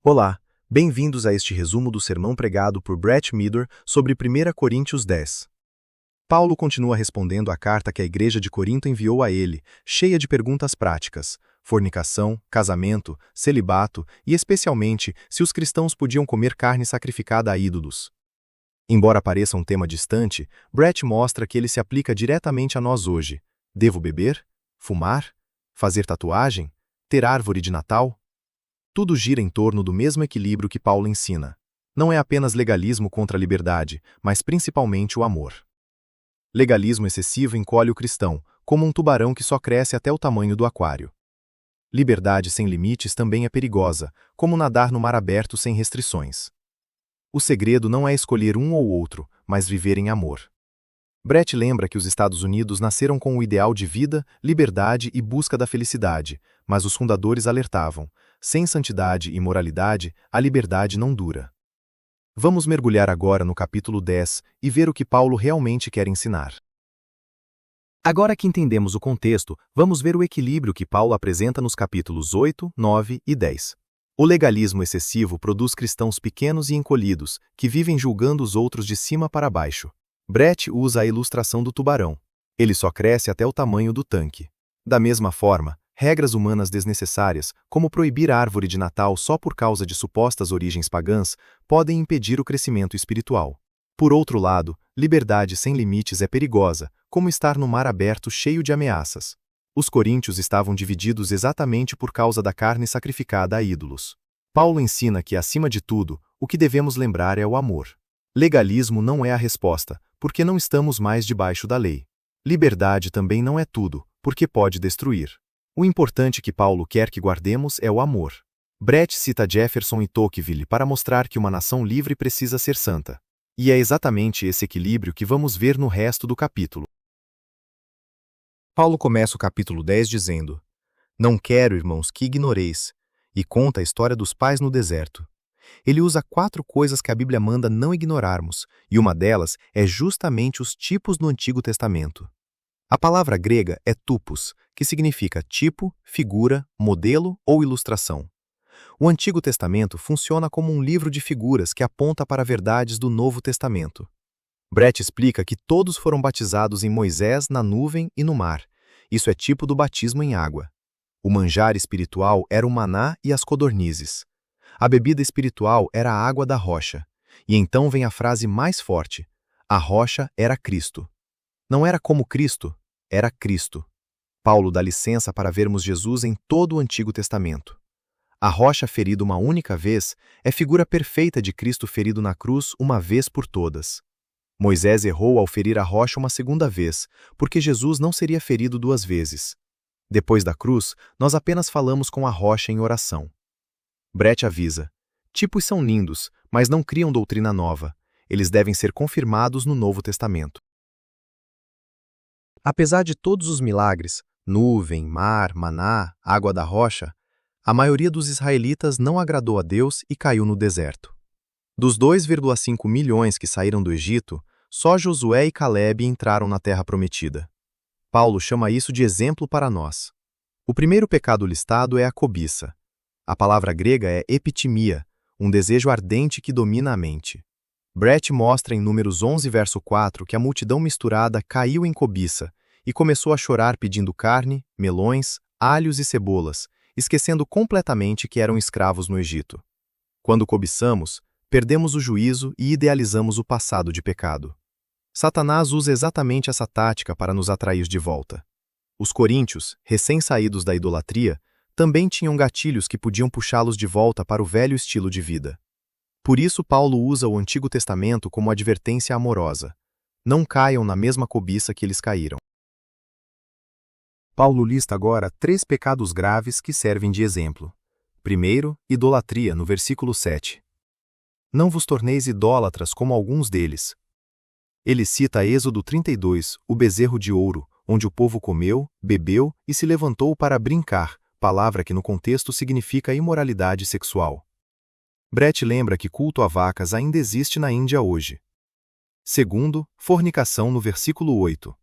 Olá, bem-vindos a este resumo do sermão pregado por Brett Meador sobre 1 Coríntios 10. Paulo continua respondendo à carta que a igreja de Corinto enviou a ele, cheia de perguntas práticas: fornicação, casamento, celibato e, especialmente, se os cristãos podiam comer carne sacrificada a ídolos. Embora pareça um tema distante, Brett mostra que ele se aplica diretamente a nós hoje. Devo beber? Fumar? Fazer tatuagem? Ter árvore de Natal? Tudo gira em torno do mesmo equilíbrio que Paulo ensina. Não é apenas legalismo contra a liberdade, mas principalmente o amor. Legalismo excessivo encolhe o cristão, como um tubarão que só cresce até o tamanho do aquário. Liberdade sem limites também é perigosa, como nadar no mar aberto sem restrições. O segredo não é escolher um ou outro, mas viver em amor. Brett lembra que os Estados Unidos nasceram com o ideal de vida, liberdade e busca da felicidade, mas os fundadores alertavam: sem santidade e moralidade, a liberdade não dura. Vamos mergulhar agora no capítulo 10 e ver o que Paulo realmente quer ensinar. Agora que entendemos o contexto, vamos ver o equilíbrio que Paulo apresenta nos capítulos 8, 9 e 10. O legalismo excessivo produz cristãos pequenos e encolhidos, que vivem julgando os outros de cima para baixo. Brett usa a ilustração do tubarão. Ele só cresce até o tamanho do tanque. Da mesma forma, regras humanas desnecessárias, como proibir a árvore de Natal só por causa de supostas origens pagãs, podem impedir o crescimento espiritual. Por outro lado, liberdade sem limites é perigosa, como estar no mar aberto cheio de ameaças. Os coríntios estavam divididos exatamente por causa da carne sacrificada a ídolos. Paulo ensina que, acima de tudo, o que devemos lembrar é o amor. Legalismo não é a resposta, porque não estamos mais debaixo da lei. Liberdade também não é tudo, porque pode destruir. O importante que Paulo quer que guardemos é o amor. Brett cita Jefferson e Tocqueville para mostrar que uma nação livre precisa ser santa. E é exatamente esse equilíbrio que vamos ver no resto do capítulo. Paulo começa o capítulo 10 dizendo: Não quero, irmãos, que ignoreis, e conta a história dos pais no deserto. Ele usa 4 coisas que a Bíblia manda não ignorarmos, e uma delas é justamente os tipos no Antigo Testamento. A palavra grega é tupos, que significa tipo, figura, modelo ou ilustração. O Antigo Testamento funciona como um livro de figuras que aponta para verdades do Novo Testamento. Brett explica que todos foram batizados em Moisés, na nuvem e no mar. Isso é tipo do batismo em água. O manjar espiritual era o maná e as codornizes. A bebida espiritual era a água da rocha. E então vem a frase mais forte: a rocha era Cristo. Não era como Cristo, era Cristo. Paulo dá licença para vermos Jesus em todo o Antigo Testamento. A rocha ferida uma única vez é figura perfeita de Cristo ferido na cruz uma vez por todas. Moisés errou ao ferir a rocha uma segunda vez, porque Jesus não seria ferido 2 vezes. Depois da cruz, nós apenas falamos com a rocha em oração. Brett avisa: tipos são lindos, mas não criam doutrina nova. Eles devem ser confirmados no Novo Testamento. Apesar de todos os milagres, nuvem, mar, maná, água da rocha, a maioria dos israelitas não agradou a Deus e caiu no deserto. Dos 2,5 milhões que saíram do Egito, só Josué e Calebe entraram na terra prometida. Paulo chama isso de exemplo para nós. O primeiro pecado listado é a cobiça. A palavra grega é epitimia, um desejo ardente que domina a mente. Brett mostra em Números 11, verso 4, que a multidão misturada caiu em cobiça e começou a chorar pedindo carne, melões, alhos e cebolas, esquecendo completamente que eram escravos no Egito. Quando cobiçamos, perdemos o juízo e idealizamos o passado de pecado. Satanás usa exatamente essa tática para nos atrair de volta. Os coríntios, recém-saídos da idolatria, também tinham gatilhos que podiam puxá-los de volta para o velho estilo de vida. Por isso, Paulo usa o Antigo Testamento como advertência amorosa. Não caiam na mesma cobiça que eles caíram. Paulo lista agora 3 pecados graves que servem de exemplo. Primeiro, idolatria, no versículo 7. Não vos torneis idólatras como alguns deles. Ele cita Êxodo 32, o bezerro de ouro, onde o povo comeu, bebeu e se levantou para brincar, palavra que no contexto significa imoralidade sexual. Brett lembra que culto a vacas ainda existe na Índia hoje. Segundo, fornicação no versículo 8.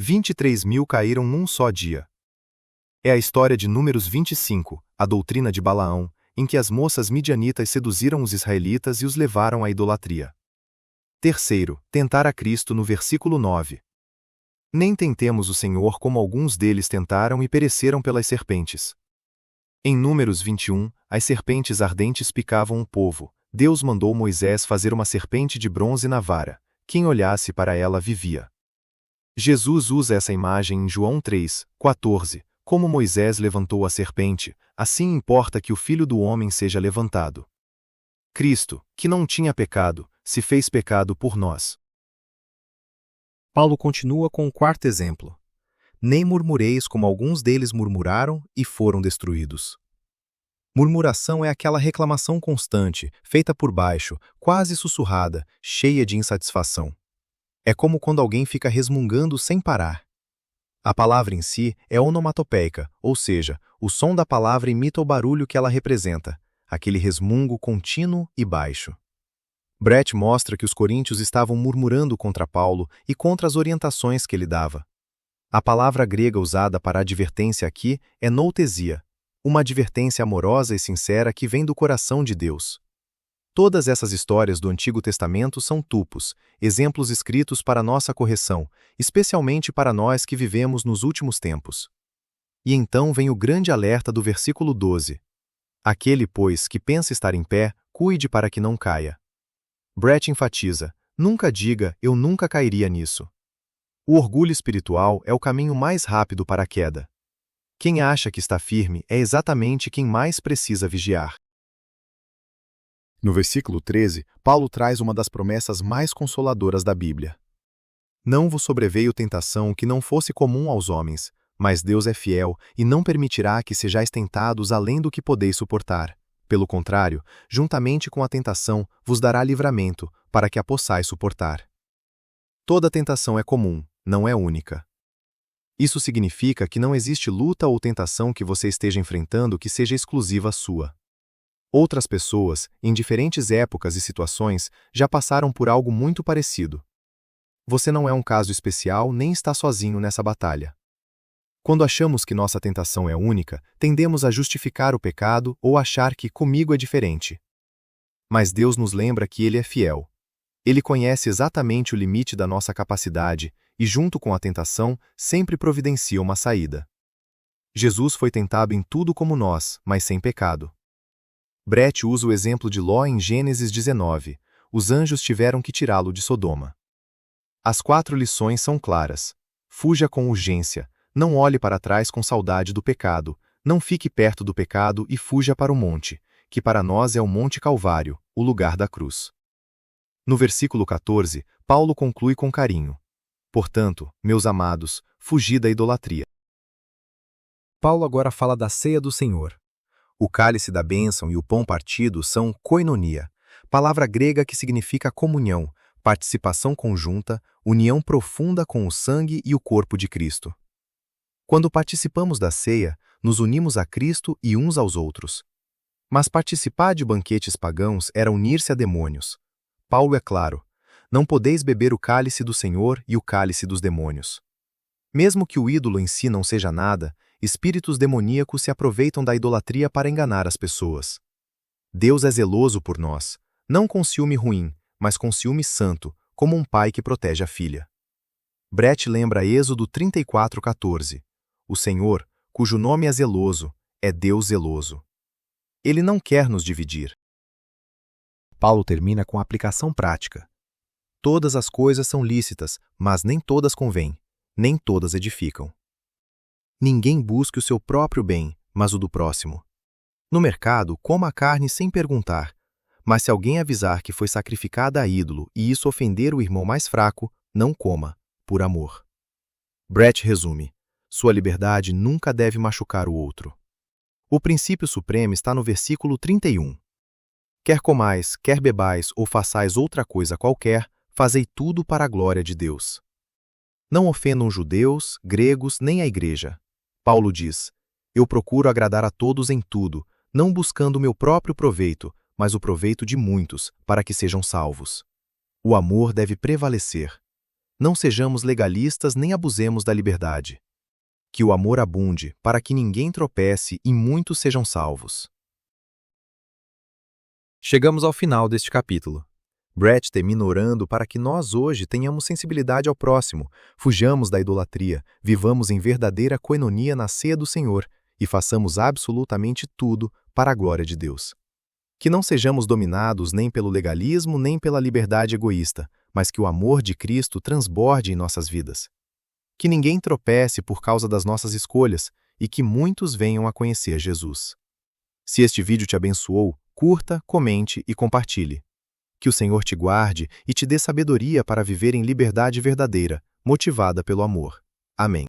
23 mil caíram num só dia. É a história de Números 25, a doutrina de Balaão, em que as moças midianitas seduziram os israelitas e os levaram à idolatria. Terceiro, tentar a Cristo no versículo 9. Nem tentemos o Senhor como alguns deles tentaram e pereceram pelas serpentes. Em Números 21, as serpentes ardentes picavam o povo. Deus mandou Moisés fazer uma serpente de bronze na vara. Quem olhasse para ela vivia. Jesus usa essa imagem em João 3:14. Como Moisés levantou a serpente, assim importa que o Filho do Homem seja levantado. Cristo, que não tinha pecado, se fez pecado por nós. Paulo continua com o quarto exemplo. Nem murmureis como alguns deles murmuraram e foram destruídos. Murmuração é aquela reclamação constante, feita por baixo, quase sussurrada, cheia de insatisfação. É como quando alguém fica resmungando sem parar. A palavra em si é onomatopeica, ou seja, o som da palavra imita o barulho que ela representa, aquele resmungo contínuo e baixo. Brett mostra que os coríntios estavam murmurando contra Paulo e contra as orientações que ele dava. A palavra grega usada para advertência aqui é noutesia, uma advertência amorosa e sincera que vem do coração de Deus. Todas essas histórias do Antigo Testamento são tupos, exemplos escritos para nossa correção, especialmente para nós que vivemos nos últimos tempos. E então vem o grande alerta do versículo 12. Aquele, pois, que pensa estar em pé, cuide para que não caia. Brett enfatiza, nunca diga, eu nunca cairia nisso. O orgulho espiritual é o caminho mais rápido para a queda. Quem acha que está firme é exatamente quem mais precisa vigiar. No versículo 13, Paulo traz uma das promessas mais consoladoras da Bíblia. Não vos sobreveio tentação que não fosse comum aos homens, mas Deus é fiel e não permitirá que sejais tentados além do que podeis suportar. Pelo contrário, juntamente com a tentação, vos dará livramento, para que a possais suportar. Toda tentação é comum, não é única. Isso significa que não existe luta ou tentação que você esteja enfrentando que seja exclusiva sua. Outras pessoas, em diferentes épocas e situações, já passaram por algo muito parecido. Você não é um caso especial nem está sozinho nessa batalha. Quando achamos que nossa tentação é única, tendemos a justificar o pecado ou achar que comigo é diferente. Mas Deus nos lembra que Ele é fiel. Ele conhece exatamente o limite da nossa capacidade e, junto com a tentação, sempre providencia uma saída. Jesus foi tentado em tudo como nós, mas sem pecado. Brett usa o exemplo de Ló em Gênesis 19. Os anjos tiveram que tirá-lo de Sodoma. As 4 lições são claras. Fuja com urgência. Não olhe para trás com saudade do pecado. Não fique perto do pecado e fuja para o monte, que para nós é o Monte Calvário, o lugar da cruz. No versículo 14, Paulo conclui com carinho. Portanto, meus amados, fugi da idolatria. Paulo agora fala da ceia do Senhor. O cálice da bênção e o pão partido são koinonia, palavra grega que significa comunhão, participação conjunta, união profunda com o sangue e o corpo de Cristo. Quando participamos da ceia, nos unimos a Cristo e uns aos outros. Mas participar de banquetes pagãos era unir-se a demônios. Paulo é claro, não podeis beber o cálice do Senhor e o cálice dos demônios. Mesmo que o ídolo em si não seja nada, espíritos demoníacos se aproveitam da idolatria para enganar as pessoas. Deus é zeloso por nós, não com ciúme ruim, mas com ciúme santo, como um pai que protege a filha. Brett lembra Êxodo 34:14. O Senhor, cujo nome é zeloso, é Deus zeloso. Ele não quer nos dividir. Paulo termina com a aplicação prática. Todas as coisas são lícitas, mas nem todas convêm, nem todas edificam. Ninguém busque o seu próprio bem, mas o do próximo. No mercado, coma a carne sem perguntar, mas se alguém avisar que foi sacrificada a ídolo e isso ofender o irmão mais fraco, não coma, por amor. Brett resume: sua liberdade nunca deve machucar o outro. O princípio supremo está no versículo 31. Quer comais, quer bebais ou façais outra coisa qualquer, fazei tudo para a glória de Deus. Não ofendam judeus, gregos, nem a igreja. Paulo diz: eu procuro agradar a todos em tudo, não buscando o meu próprio proveito, mas o proveito de muitos, para que sejam salvos. O amor deve prevalecer. Não sejamos legalistas nem abusemos da liberdade. Que o amor abunde, para que ninguém tropece e muitos sejam salvos. Chegamos ao final deste capítulo. Brett termina orando para que nós hoje tenhamos sensibilidade ao próximo, fujamos da idolatria, vivamos em verdadeira coinonia na ceia do Senhor e façamos absolutamente tudo para a glória de Deus. Que não sejamos dominados nem pelo legalismo nem pela liberdade egoísta, mas que o amor de Cristo transborde em nossas vidas. Que ninguém tropece por causa das nossas escolhas e que muitos venham a conhecer Jesus. Se este vídeo te abençoou, curta, comente e compartilhe. Que o Senhor te guarde e te dê sabedoria para viver em liberdade verdadeira, motivada pelo amor. Amém.